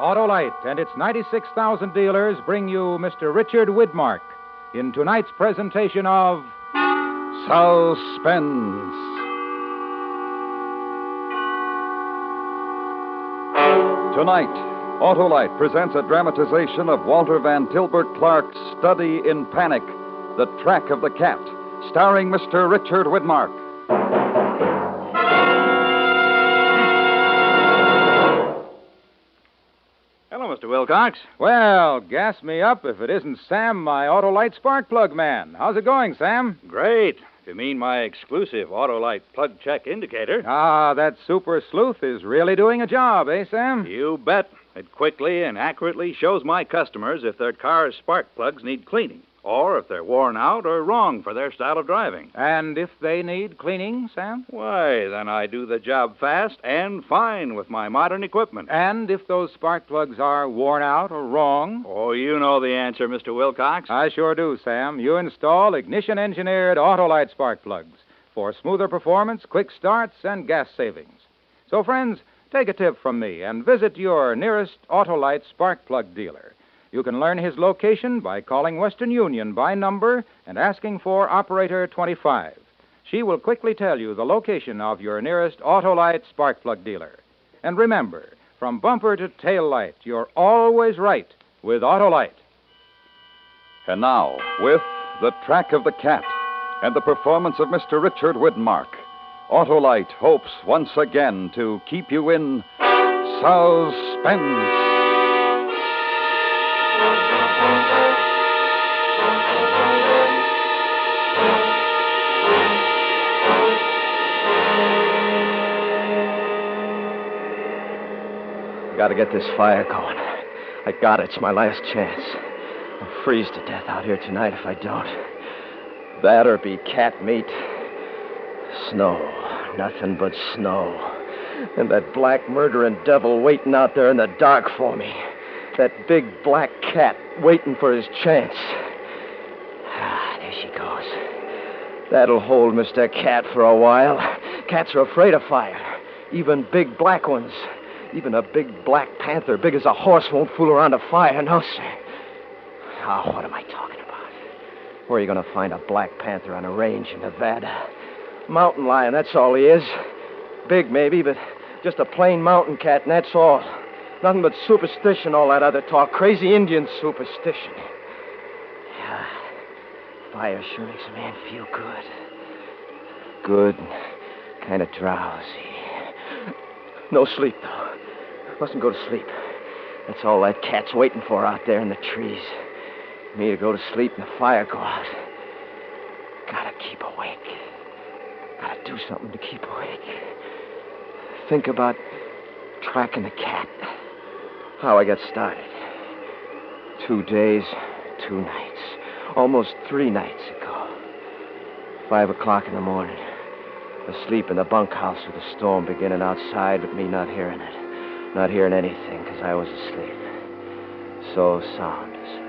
Autolite and its 96,000 dealers bring you Mr. Richard Widmark in tonight's presentation of Suspense. Tonight, Autolite presents a dramatization of Walter Van Tilburg Clark's Study in Panic, The Track of the Cat, starring Mr. Richard Widmark. Hello, Mr. Wilcox. Well, gas me up if it isn't Sam, my Autolite spark plug man. How's it going, Sam? Great. If you mean my exclusive Autolite plug check indicator. Ah, that super sleuth is really doing a job, eh, Sam? You bet. It quickly and accurately shows my customers if their car's spark plugs need cleaning, or if they're worn out or wrong for their style of driving. And if they need cleaning, Sam? Why, then I do the job fast and fine with my modern equipment. And if those spark plugs are worn out or wrong? Oh, you know the answer, Mr. Wilcox. I sure do, Sam. You install ignition-engineered Autolite spark plugs for smoother performance, quick starts, and gas savings. So, friends, take a tip from me and visit your nearest Autolite spark plug dealer. You can learn his location by calling Western Union by number and asking for Operator 25. She will quickly tell you the location of your nearest Autolite spark plug dealer. And remember, from bumper to tail light, you're always right with Autolite. And now, with The Track of the Cat and the performance of Mr. Richard Widmark, Autolite hopes once again to keep you in suspense. Gotta get this fire going. I got it. It's my last chance. I'll freeze to death out here tonight if I don't. That or be cat meat. Snow. Nothing but snow. And that black murdering devil waiting out there in the dark for me. That big black cat waiting for his chance. Ah, there she goes. That'll hold Mr. Cat for a while. Cats are afraid of fire. Even big black ones. Even a big black panther, big as a horse, won't fool around a fire, no, sir. Oh, what am I talking about? Where are you going to find a black panther on a range in Nevada? Mountain lion, that's all he is. Big, maybe, but just a plain mountain cat, and that's all. Nothing but superstition, all that other talk. Crazy Indian superstition. Yeah, fire sure makes a man feel good. Good, kind of drowsy. No sleep, though. Mustn't go to sleep. That's all that cat's waiting for out there in the trees. Me to go to sleep and the fire go out. Gotta keep awake. Gotta do something to keep awake. Think about tracking the cat. How I got started. 2 days, 2 nights. Almost 3 nights ago. 5 o'clock in the morning. Asleep in the bunkhouse with the storm beginning outside, but me not hearing it. Not hearing anything, because I was asleep. So sound asleep.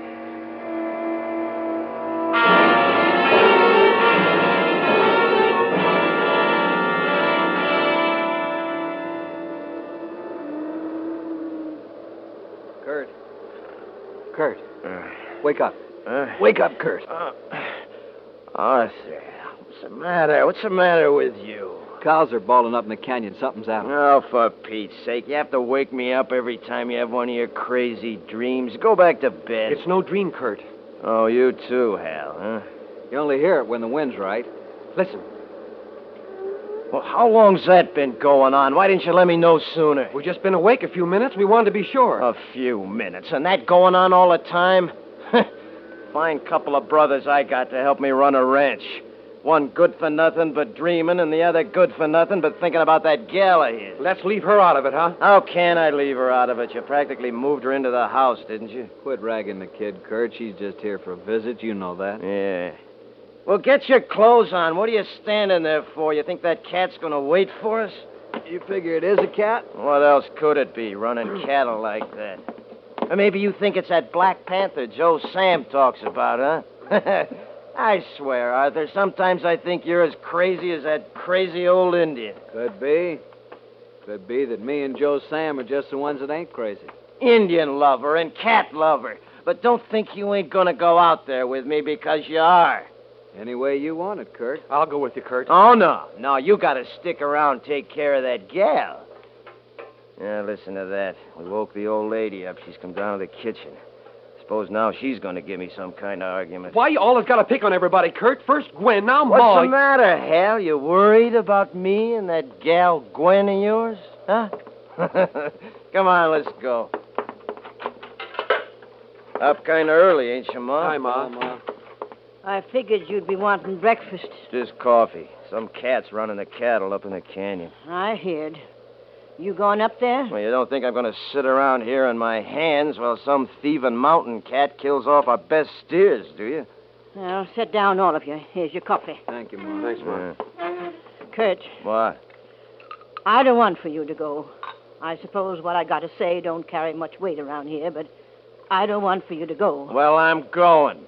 Kurt. Wake up. Wake up, Kurt. Arthur, what's the matter? What's the matter with you? Cows are balling up in the canyon. Something's out. Oh, for Pete's sake. You have to wake me up every time you have one of your crazy dreams. Go back to bed. It's no dream, Kurt. Oh, you too, Hal, huh? You only hear it when the wind's right. Listen. Well, how long's that been going on? Why didn't you let me know sooner? We've just been awake a few minutes. We wanted to be sure. A few minutes. And that going on all the time? Fine couple of brothers I got to help me run a ranch. One good for nothing but dreaming, and the other good for nothing but thinking about that gal of his. Let's leave her out of it, huh? How can I leave her out of it? You practically moved her into the house, didn't you? Quit ragging the kid, Kurt. She's just here for a visit. You know that. Yeah. Well, get your clothes on. What are you standing there for? You think that cat's going to wait for us? You figure it is a cat? What else could it be, running cattle like that? Or maybe you think it's that Black Panther Joe Sam talks about, huh? I swear, Arthur, sometimes I think you're as crazy as that crazy old Indian. Could be. Could be that me and Joe Sam are just the ones that ain't crazy. Indian lover and cat lover. But don't think you ain't gonna go out there with me because you are. Any way you want it, Kurt. I'll go with you, Kurt. Oh, no. No, you gotta stick around and take care of that gal. Yeah, listen to that. We woke the old lady up. She's come down to the kitchen. Suppose now she's gonna give me some kind of argument. Why you always gotta pick on everybody, Kurt? First Gwen, now What's Ma. the matter, Hal? You worried about me and that gal Gwen of yours? Huh? Come on, let's go. Up kind of early, ain't you, Ma? Hi, Ma. Ma. I figured you'd be wanting breakfast. Just coffee. Some cat's running the cattle up in the canyon. I heard. You going up there? Well, you don't think I'm going to sit around here on my hands while some thieving mountain cat kills off our best steers, do you? Well, sit down, all of you. Here's your coffee. Thank you, Ma. Thanks, Ma. Kurt, What? I don't want for you to go. I suppose what I got to say don't carry much weight around here, but I don't want for you to go. Well, I'm going.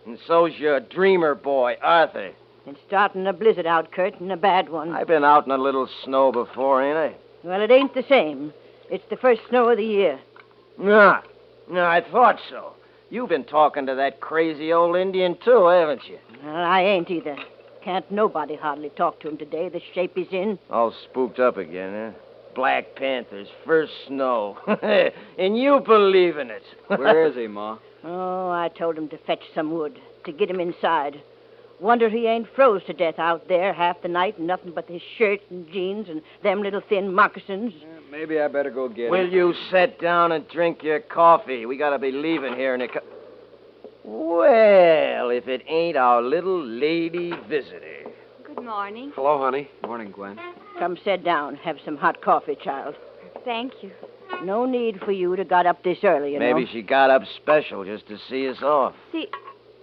And so's your dreamer boy, Arthur. It's starting a blizzard out, Kurt, and a bad one. I've been out in a little snow before, ain't I? Well, it ain't the same. It's the first snow of the year. No, I thought so. You've been talking to that crazy old Indian, too, haven't you? Well, I ain't either. Can't nobody hardly talk to him today, the shape he's in. All spooked up again, huh? Black Panther's first snow. And you believe in it. Where is he, Ma? Oh, I told him to fetch some wood, to get him inside. Wonder he ain't froze to death out there half the night and nothing but his shirt and jeans and them little thin moccasins. Maybe I better go get Will him. you sit down and drink your coffee? We gotta be leaving here in a Well, if it ain't our little lady visitor. Good morning. Hello, honey. Morning, Gwen. Come sit down. Have some hot coffee, child. Thank you. No need for you to got up this early, you know. Maybe she got up special just to see us off. See,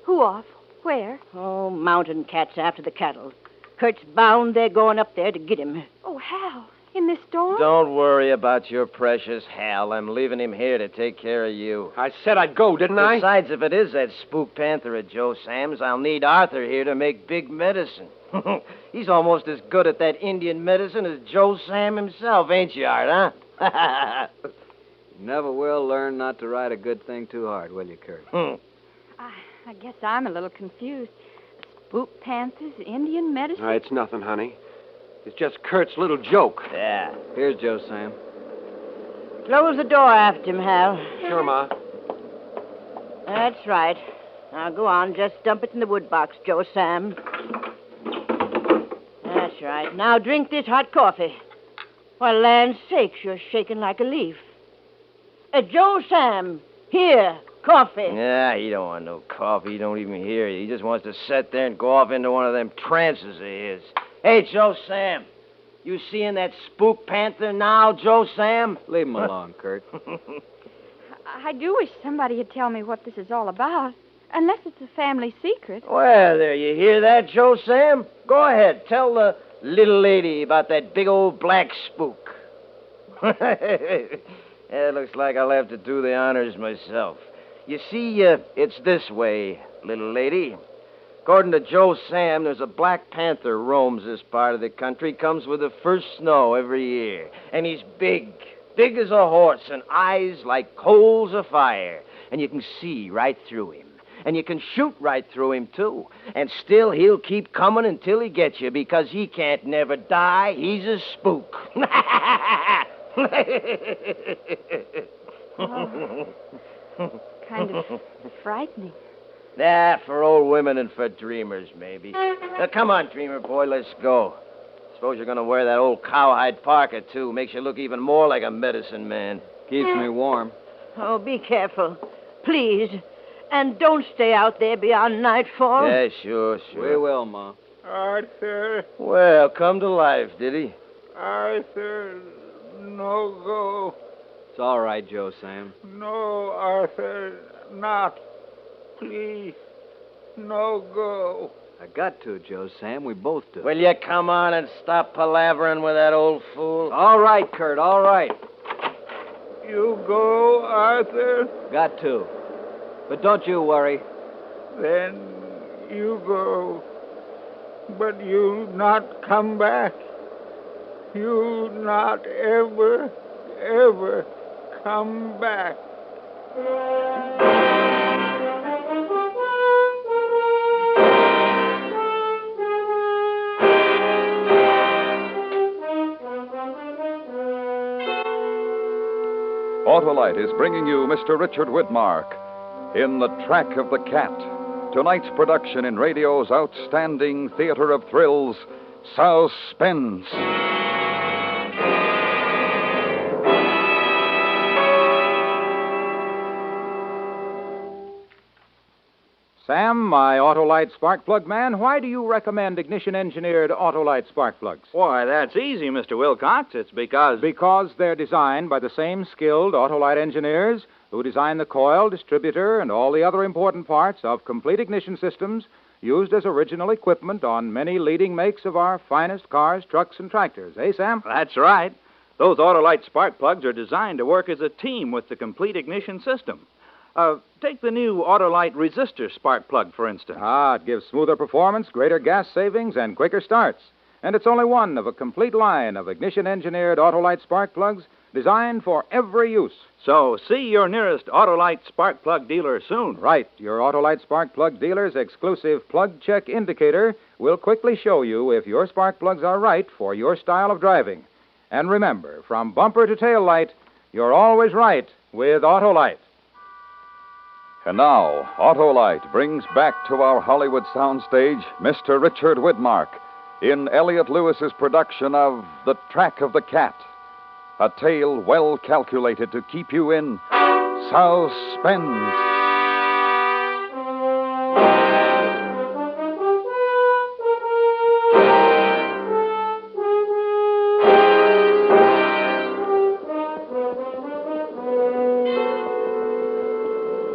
who off? Where? Oh, mountain cats after the cattle. Kurt's bound they're going up there to get him. Oh, Hal. In this storm? Don't worry about your precious Hal. I'm leaving him here to take care of you. I said I'd go, didn't I? Besides, if it is that spook panther at Joe Sam's, I'll need Arthur here to make big medicine. He's almost as good at that Indian medicine as Joe Sam himself, ain't you, Art, huh? You never will learn not to ride a good thing too hard, will you, Kurt? I guess I'm a little confused. Spook panthers, Indian medicine? No, it's nothing, honey. It's just Kurt's little joke. Yeah. Here's Joe Sam. Close the door after him, Hal. Sure, Ma. That's right. Now go on, just dump it in the wood box, Joe Sam. That's right. Now drink this hot coffee. Why, land's sakes, you're shaking like a leaf. Joe Sam, here, coffee. Yeah, he don't want no coffee. He don't even hear you. He just wants to sit there and go off into one of them trances of his. Hey, Joe Sam. You seeing that spook panther now, Joe Sam? Leave him alone, Kurt. I do wish somebody would tell me what this is all about. Unless it's a family secret. Well, there, you hear that, Joe Sam? Go ahead. Tell the little lady about that big old black spook. It looks like I'll have to do the honors myself. You see, it's this way, little lady. According to Joe Sam, there's a black panther roams this part of the country, comes with the first snow every year. And he's big as a horse, and eyes like coals of fire. And you can see right through him. And you can shoot right through him, too. And still, he'll keep coming until he gets you, because he can't never die. He's a spook. Kind of frightening. Nah, for old women and for dreamers, maybe. Now, come on, dreamer boy, let's go. Suppose you're going to wear that old cowhide parka, too. Makes you look even more like a medicine man. Keeps me warm. Oh, be careful. Please. And don't stay out there beyond nightfall. Yeah, sure. We will, Ma. Arthur, Well, come to life, did he? Arthur, no go. It's all right, Joe Sam. No, Arthur, not. Please, no go. I got to, Joe Sam. We both do. Will you come on and stop palavering with that old fool? All right, Kurt, all right. You go, Arthur, Got to. But don't you worry. then you go. But you not come back. You not ever come back. Autolite is bringing you Mr. Richard Widmark in The Track of the Cat. Tonight's production in radio's outstanding theater of thrills, Suspense. Sam, my Autolite spark plug man, why do you recommend ignition-engineered Autolite spark plugs? Why, that's easy, Mr. Wilcox. It's because... Because they're designed by the same skilled Autolite engineers who design the coil, distributor, and all the other important parts of complete ignition systems used as original equipment on many leading makes of our finest cars, trucks, and tractors. Eh, Sam? That's right. Those Autolite spark plugs are designed to work as a team with the complete ignition system. Take the new Autolite resistor spark plug, for instance. It gives smoother performance, greater gas savings, and quicker starts. And it's only one of a complete line of ignition-engineered Autolite spark plugs designed for every use. So see your nearest Autolite spark plug dealer soon. Right. Your Autolite spark plug dealer's exclusive plug check indicator will quickly show you if your spark plugs are right for your style of driving. And remember, from bumper to tail light, you're always right with Autolite. And now, Autolite brings back to our Hollywood soundstage Mr. Richard Widmark in Elliot Lewis's production of The Track of the Cat, a tale well calculated to keep you in suspense.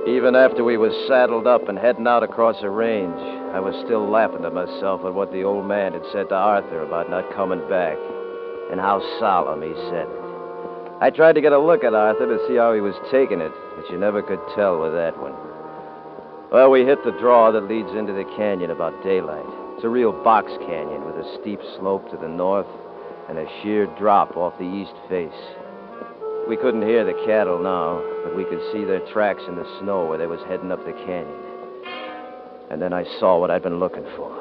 Even after we was saddled up and heading out across the range, I was still laughing to myself at what the old man had said to Arthur about not coming back, and how solemn he said it. I tried to get a look at Arthur to see how he was taking it, but you never could tell with that one. Well, we hit the draw that leads into the canyon about daylight. It's a real box canyon with a steep slope to the north and a sheer drop off the east face. We couldn't hear the cattle now, but we could see their tracks in the snow where they was heading up the canyon. And then I saw what I'd been looking for.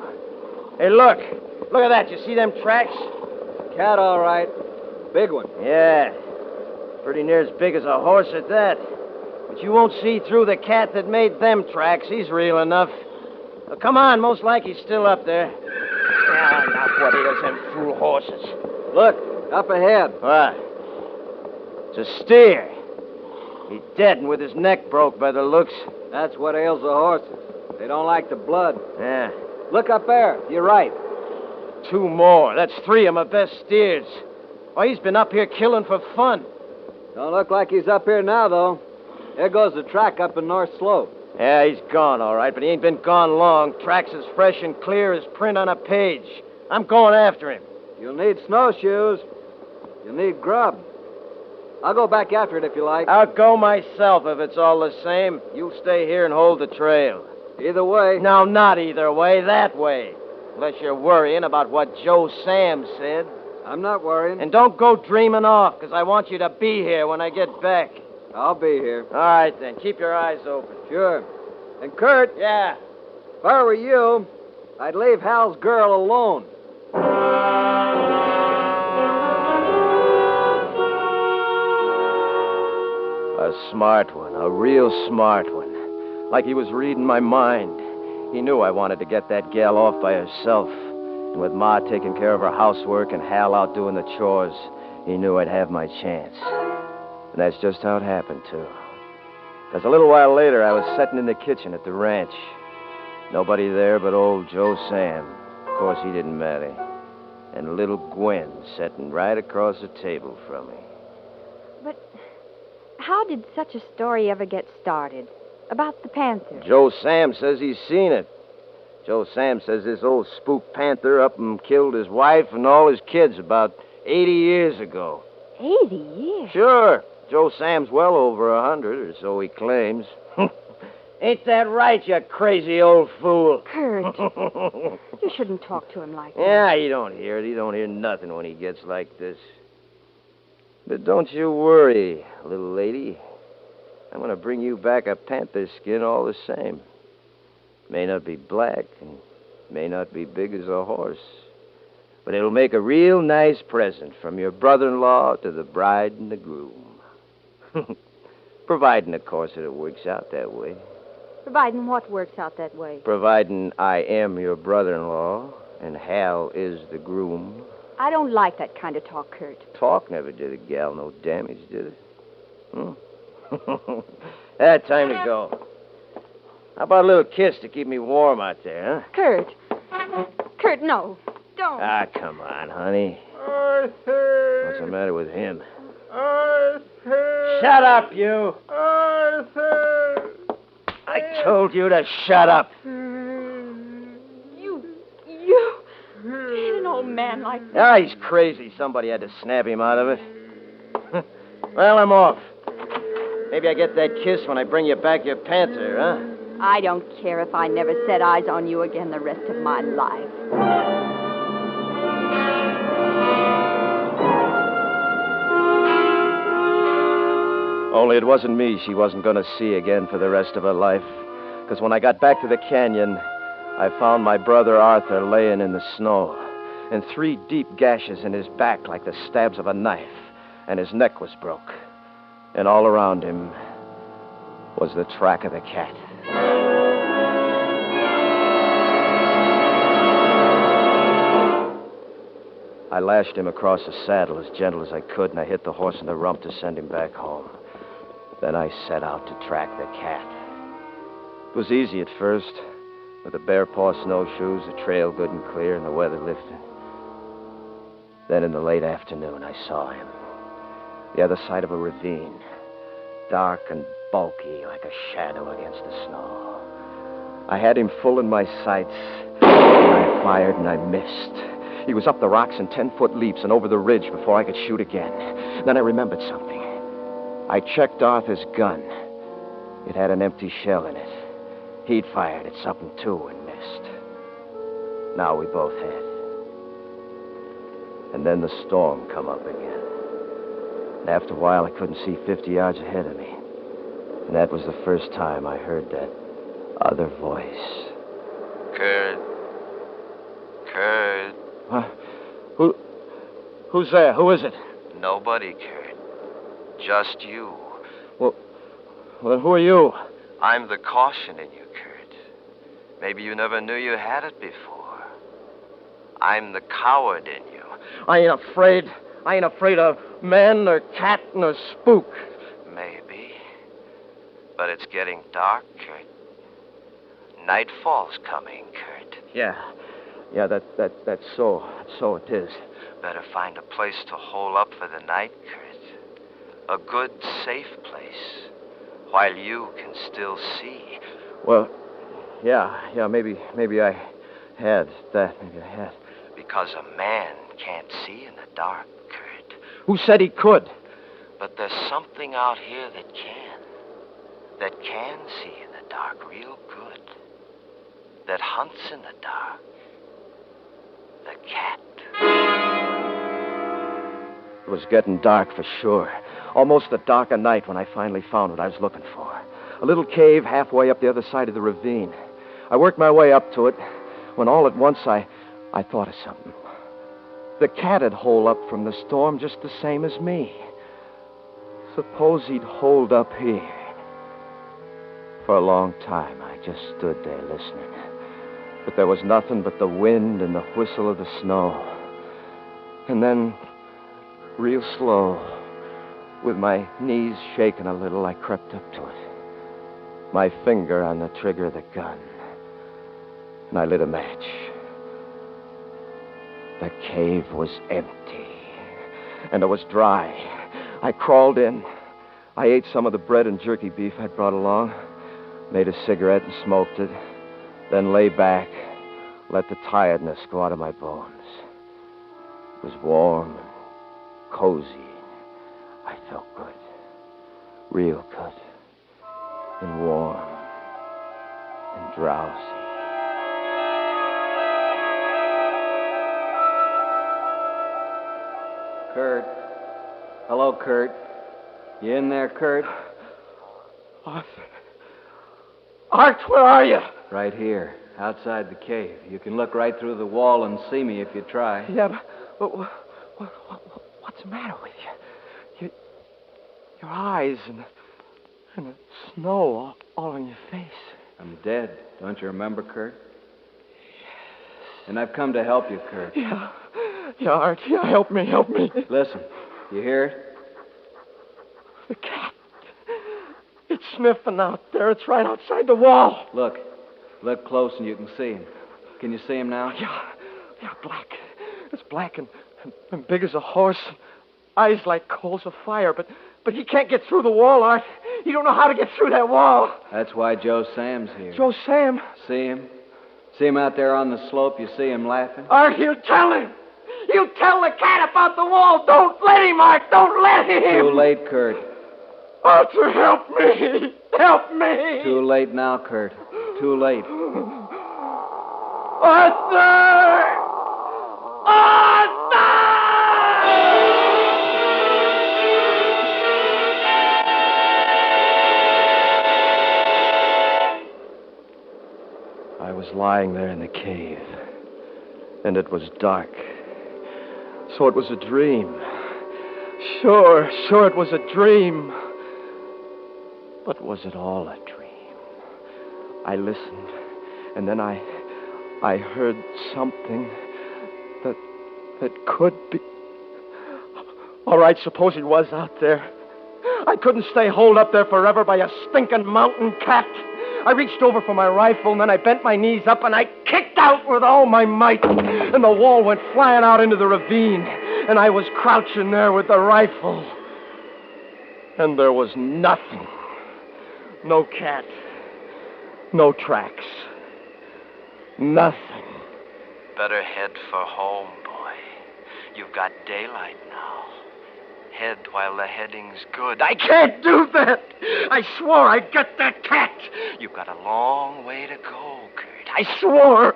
Hey, look! Look at that. You see them tracks? Cat, all right. Big one. Yeah. Pretty near as big as a horse at that. But you won't see through the cat that made them tracks. He's real enough. Well, come on. Most like he's still up there. Ah, now what ails them fool horses? Look, up ahead. What? It's a steer. He's dead and with his neck broke by the looks. That's what ails the horses. They don't like the blood. Yeah. Look up there. You're right. 2 more. That's 3 of my best steers. Oh, he's been up here killing for fun. Don't look like he's up here now, though. There goes the track up in North Slope. Yeah, he's gone, all right, but he ain't been gone long. Track's as fresh and clear as print on a page. I'm going after him. You'll need snowshoes. You'll need grub. I'll go back after it if you like. I'll go myself if it's all the same. You stay here and hold the trail. Either way. No, not either way. That way. Unless you're worrying about what Joe Sam said. I'm not worrying. And don't go dreaming off, because I want you to be here when I get back. I'll be here. All right, then. Keep your eyes open. Sure. And Kurt. Yeah. If I were you, I'd leave Hal's girl alone. A smart one. A real smart one. Like he was reading my mind. He knew I wanted to get that gal off by herself. And with Ma taking care of her housework and Hal out doing the chores, he knew I'd have my chance. And that's just how it happened, too. Because a little while later, I was sitting in the kitchen at the ranch. Nobody there but old Joe Sam. Of course, he didn't matter. And little Gwen sitting right across the table from me. But how did such a story ever get started? About the panther? Joe Sam says he's seen it. Joe Sam says this old spook panther up and killed his wife and all his kids about 80 years ago. 80 years? Sure. Joe Sam's well over 100, or so he claims. Ain't that right, you crazy old fool? Kurt, you shouldn't talk to him like that. Yeah, he don't hear it. He don't hear nothing when he gets like this. But don't you worry, little lady. I'm going to bring you back a panther skin all the same. May not be black and may not be big as a horse. But it'll make a real nice present from your brother-in-law to the bride and the groom. Providing, of course, that it works out that way. Providing what works out that way? Providing I am your brother-in-law and Hal is the groom. I don't like that kind of talk, Kurt. Talk never did a gal no damage, did it? Time to go. How about a little kiss to keep me warm out there, huh? Kurt, no. Don't. Ah, come on, honey. Arthur! What's the matter with him? Arthur! Shut up, you! Arthur! I told you to shut up. You ain't an old man like that. Ah, he's crazy. Somebody had to snap him out of it. Well, I'm off. Maybe I get that kiss when I bring you back your panther, huh? I don't care if I never set eyes on you again the rest of my life. Only it wasn't me she wasn't going to see again for the rest of her life. Because when I got back to the canyon, I found my brother Arthur laying in the snow, and 3 deep gashes in his back like the stabs of a knife, and his neck was broke. And all around him was the track of the cat. I lashed him across the saddle as gentle as I could, and I hit the horse in the rump to send him back home. Then I set out to track the cat. It was easy at first, with the bare paw snowshoes, the trail good and clear, and the weather lifting. Then in the late afternoon, I saw him. The other side of a ravine, dark and bulky like a shadow against the snow. I had him full in my sights, and I fired and I missed. He was up the rocks in 10-foot leaps and over the ridge before I could shoot again. Then I remembered something. I checked Arthur's gun. It had an empty shell in it. He'd fired at something, too, and missed. Now we both had. And then the storm come up again. And after a while, I couldn't see 50 yards ahead of me. And that was the first time I heard that other voice. Kurt. Who's there? Who is it? Nobody, Kurt. Just you. Well, then who are you? I'm the caution in you, Kurt. Maybe you never knew you had it before. I'm the coward in you. I ain't afraid. I ain't afraid of man, nor cat, nor spook. Maybe. But it's getting dark, Kurt. Nightfall's coming, Kurt. Yeah, that's so. So it is. Better find a place to hole up for the night, Kurt. A good, safe place. While you can still see. Well, yeah, maybe I had that. Maybe I had. Because a man can't see in the dark, Kurt. Who said he could? But there's something out here that can. That can see in the dark real good. That hunts in the dark. The cat. It was getting dark for sure. Almost the dark of night when I finally found what I was looking for. A little cave halfway up the other side of the ravine. I worked my way up to it when all at once I thought of something. The cat had holed up from the storm just the same as me. Suppose he'd holed up here. For a long time, I just stood there listening. But there was nothing but the wind and the whistle of the snow. And then, real slow, with my knees shaking a little, I crept up to it. My finger on the trigger of the gun. And I lit a match. The cave was empty. And it was dry. I crawled in. I ate some of the bread and jerky beef I'd brought along. Made a cigarette and smoked it. Then lay back. Let the tiredness go out of my bones. It was warm and cozy. I felt good. Real good. And warm. And drowsy. Kurt, Hello, Kurt. You in there, Kurt? Arthur. Art, where are you? Right here, outside the cave. You can look right through the wall and see me if you try. Yeah, but what's the matter with you? Your eyes and the snow all on your face. I'm dead. Don't you remember, Kurt? And I've come to help you, Kurt. Yeah, Art. Yeah, help me. Listen, you hear it? The cat. It's sniffing out there. It's right outside the wall. Look close and you can see him. Can you see him now? Yeah, black. It's black and big as a horse. Eyes like coals of fire, but he can't get through the wall, Art. He don't know how to get through that wall. That's why Joe Sam's here. Joe Sam? See him? See him out there on the slope? You see him laughing? Art, he'll tell him. He'll tell the cat about the wall. Don't let him, Art. Don't let him. Too late, Kurt. Arthur, help me. Help me. Too late now, Kurt. Too late. Arthur! I was lying there in the cave, and it was dark. So it was a dream. Sure, it was a dream. But was it all a dream? I listened, and then I heard something that could be... All right, suppose he was out there. I couldn't stay holed up there forever by a stinking mountain cat. I reached over for my rifle, and then I bent my knees up, and I kicked out with all my might. And the wall went flying out into the ravine, and I was crouching there with the rifle. And there was nothing. No cat. No tracks. Nothing. Better head for home, boy. You've got daylight now. Head while the heading's good. I can't do that. I swore I'd get that cat. You've got a long way to go, Kurt. I swore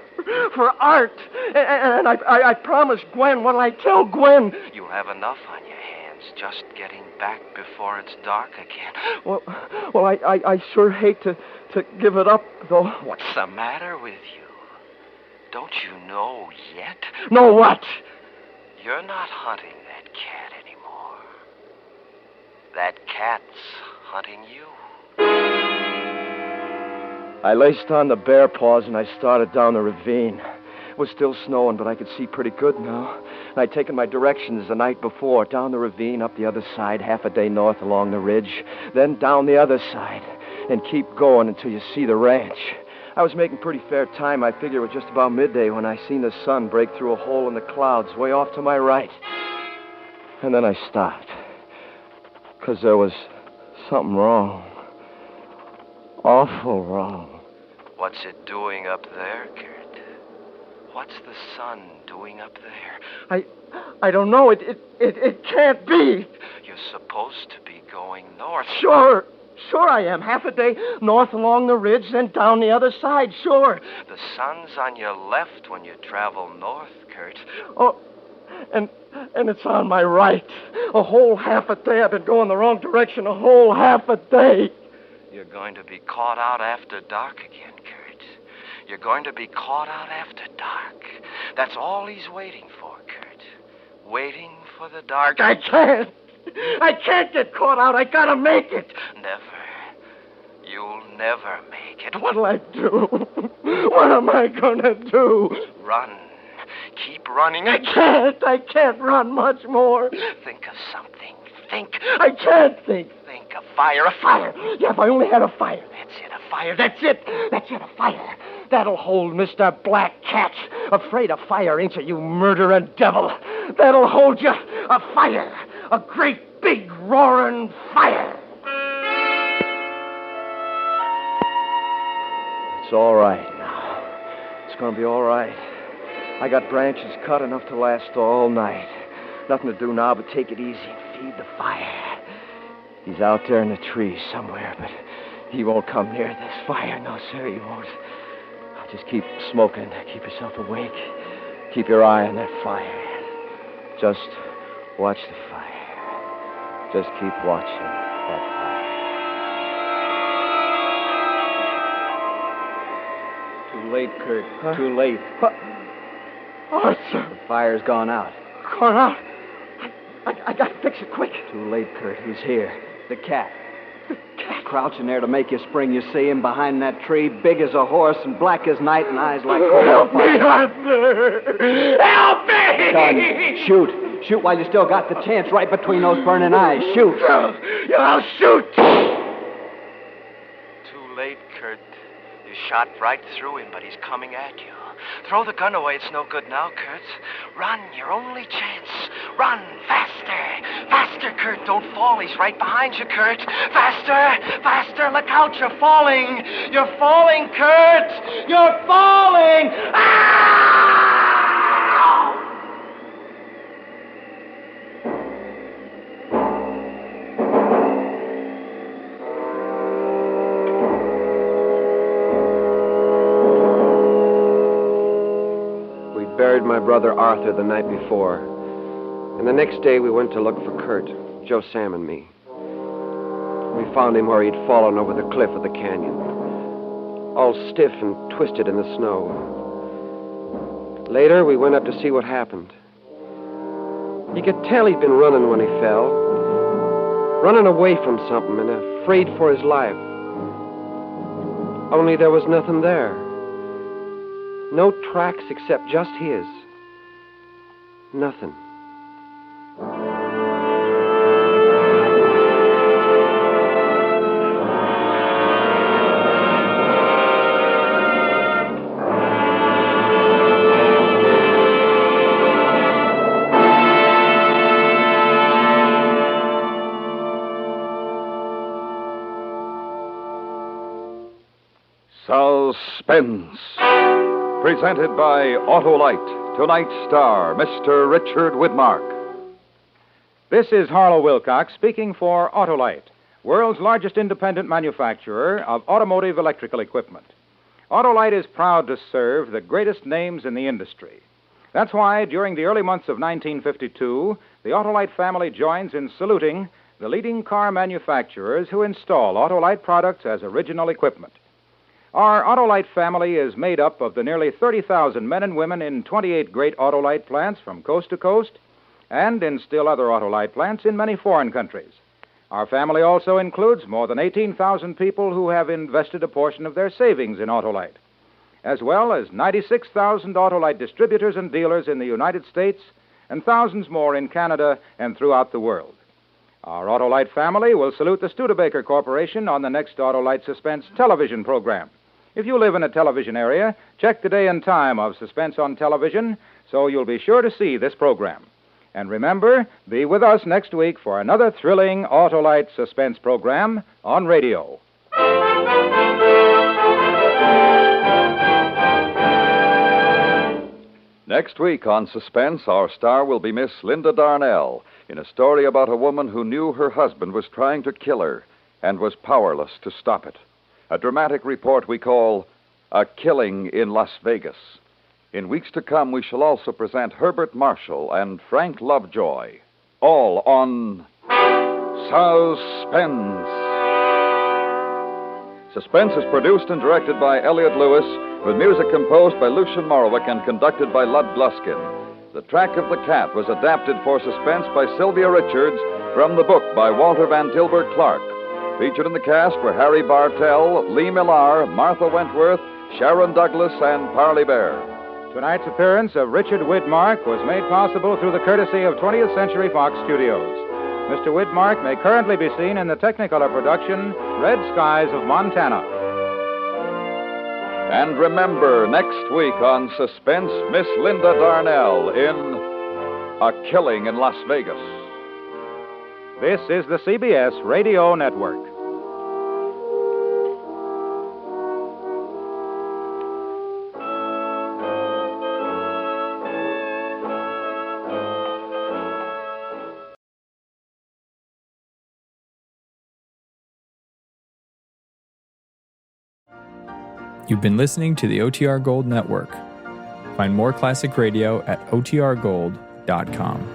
for Art. And I promised Gwen. What'll I tell Gwen? You'll have enough on your hands just getting back before it's dark again. Well, I sure hate to give it up, though. What's the matter with you? Don't you know yet? Know what? You're not hunting that cat anymore. That cat's hunting you. I laced on the bear paws and I started down the ravine. It was still snowing, but I could see pretty good now. And I'd taken my directions the night before, down the ravine, up the other side, half a day north along the ridge, then down the other side, and keep going until you see the ranch. I was making pretty fair time. I figured it was just about midday when I seen the sun break through a hole in the clouds way off to my right. And then I stopped. Because there was something wrong. Awful wrong. What's it doing up there, Kurt? What's the sun doing up there? I don't know. It can't be. You're supposed to be going north. Sure I am. Half a day north along the ridge, then down the other side, sure. The sun's on your left when you travel north, Kurt. Oh, and it's on my right. A whole half a day I've been going the wrong direction. A whole half a day. You're going to be caught out after dark again, Kurt. You're going to be caught out after dark. That's all he's waiting for, Kurt. Waiting for the dark. I can't get caught out. I gotta make it. Never. You'll never make it. What'll I do? What am I gonna do? Run. Keep running. I can't run much more. Think of something. Think. I can't think. Think of fire. A fire. Yeah, if I only had a fire. That's it, a fire. That's it, a fire. That'll hold Mr. Black Cat. Afraid of fire, ain't you, you murdering devil? That'll hold you. A fire. A great big roaring fire. It's all right now. It's gonna be all right. I got branches cut enough to last all night. Nothing to do now but take it easy and feed the fire. He's out there in the trees somewhere, but he won't come near this fire. No, sir, he won't. Just keep smoking. Keep yourself awake. Keep your eye on that fire. Just watch the fire. Just keep watching that fire. Too late, Kurt. Too late. What? Arthur! The fire's gone out. Gone out. I gotta fix it quick. Too late, Kurt. He's here. The cat. The cat. Crouching there to make you spring. You see him behind that tree, big as a horse and black as night and eyes like coal. Help me, Arthur! Help me! Son, shoot. Shoot while you still got the chance, right between those burning eyes. Shoot. I'll shoot. Too late, Kurt. You shot right through him, but he's coming at you. Throw the gun away. It's no good now, Kurt. Run, your only chance. Run, faster. Faster, Kurt. Don't fall. He's right behind you, Kurt. Faster, faster. Look out, you're falling. You're falling, Kurt. You're falling. Ah! Buried my brother Arthur the night before. And the next day we went to look for Kurt, Joe Sam and me. We found him where he'd fallen over the cliff of the canyon, all stiff and twisted in the snow. Later, we went up to see what happened. You could tell he'd been running when he fell, running away from something and afraid for his life. Only there was nothing there. No tracks except just his. Nothing. Suspense. Presented by Autolite. Tonight's star, Mr. Richard Widmark. This is Harlow Wilcox speaking for Autolite, world's largest independent manufacturer of automotive electrical equipment. Autolite is proud to serve the greatest names in the industry. That's why, during the early months of 1952, the Autolite family joins in saluting the leading car manufacturers who install Autolite products as original equipment. Our Autolite family is made up of the nearly 30,000 men and women in 28 great Autolite plants from coast to coast and in still other Autolite plants in many foreign countries. Our family also includes more than 18,000 people who have invested a portion of their savings in Autolite, as well as 96,000 Autolite distributors and dealers in the United States and thousands more in Canada and throughout the world. Our Autolite family will salute the Studebaker Corporation on the next Autolite Suspense television program. If you live in a television area, check the day and time of Suspense on television so you'll be sure to see this program. And remember, be with us next week for another thrilling Autolite Suspense program on radio. Next week on Suspense, our star will be Miss Linda Darnell in a story about a woman who knew her husband was trying to kill her and was powerless to stop it. A dramatic report we call A Killing in Las Vegas. In weeks to come, we shall also present Herbert Marshall and Frank Lovejoy, all on Suspense. Suspense is produced and directed by Elliott Lewis, with music composed by Lucian Morowick and conducted by Lud Gluskin. The Track of the Cat was adapted for Suspense by Sylvia Richards from the book by Walter Van Tilburg Clark. Featured in the cast were Harry Bartell, Lee Millar, Martha Wentworth, Sharon Douglas, and Parley Bear. Tonight's appearance of Richard Widmark was made possible through the courtesy of 20th Century Fox Studios. Mr. Widmark may currently be seen in the Technicolor production Red Skies of Montana. And remember, next week on Suspense, Miss Linda Darnell in A Killing in Las Vegas. This is the CBS Radio Network. You've been listening to the OTR Gold Network. Find more classic radio at otrgold.com.